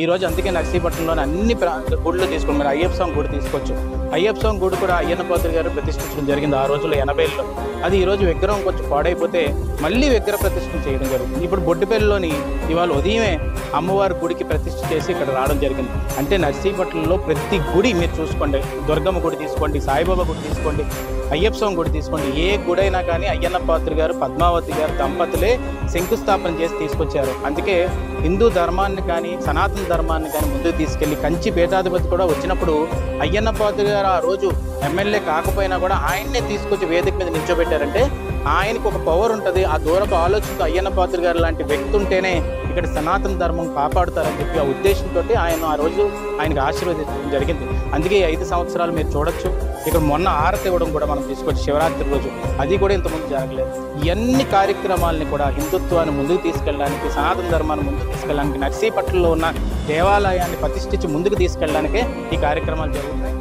ఈరోజు అందుకే నర్సీపట్నంలోని అన్ని గుళ్ళు తీసుకుని మరి అయ్యప్ప స్వామి గుడి తీసుకోవచ్చు. అయ్యప్ప స్వామి గుడి కూడా అయ్యన్న పాత్రుడు గారు ప్రతిష్ఠించడం జరిగింది ఆ రోజుల్లో 80లో. అది ఈరోజు విగ్రహం కొంచెం పాడైపోతే మళ్ళీ విగ్రహ ప్రతిష్ఠ చేయడం జరుగుతుంది. ఇప్పుడు బొడ్డుపల్లిలోని ఇవాళ ఉదయమే అమ్మవారి గుడికి ప్రతిష్ఠ చేసి ఇక్కడ రావడం జరిగింది. అంటే నర్సీపట్నంలో ప్రతి గుడి మీరు చూసుకోండి, దుర్గమ్మ గుడి తీసుకోండి, సాయిబాబా గుడి తీసుకోండి, అయ్యప్ప స్వామి గుడి తీసుకోండి, ఏ గుడైనా కానీ అయ్యన్న పాత్రుడు గారు పద్మావతి గారు దంపతులే శంకుస్థాపన చేసి తీసుకొచ్చారు. అందుకే హిందూ ధర్మాన్ని కానీ సనాతన ధర్మాన్ని కానీ ముందుకు తీసుకెళ్లి కంచి పీఠాధిపతి కూడా వచ్చినప్పుడు అయ్యన్న పాత్రుడు గారు ఆ రోజు ఎమ్మెల్యే కాకపోయినా కూడా ఆయన్నే తీసుకొచ్చి వేదిక మీద నిల్చోబెట్టారంటే ఆయనకు ఒక పవర్ ఉంటుంది. ఆ దూరపు ఆలోచనతో అయ్యన్న పాత్రుడు గారు లాంటి వ్యక్తి ఉంటేనే ఇక్కడ సనాతన ధర్మం కాపాడుతారని చెప్పి ఆ ఉద్దేశంతో ఆయన ఆ రోజు ఆయనకు ఆశీర్వదించడం జరిగింది. అందుకే 5 సంవత్సరాలు మీరు చూడొచ్చు. ఇక్కడ మొన్న ఆరతి ఇవ్వడం కూడా మనం తీసుకొచ్చి శివరాత్రి రోజు అది కూడా ఇంతకుముందు జరగలేదు. ఇవన్నీ కార్యక్రమాలని కూడా హిందుత్వాన్ని ముందుకు తీసుకెళ్ళడానికి, సనాతన ధర్మాన్ని ముందుకు తీసుకెళ్ళడానికి, నర్సీపట్నంలో ఉన్న దేవాలయాన్ని ప్రతిష్ఠించి ముందుకు తీసుకెళ్ళడానికే ఈ కార్యక్రమాలు జరుగుతాయి.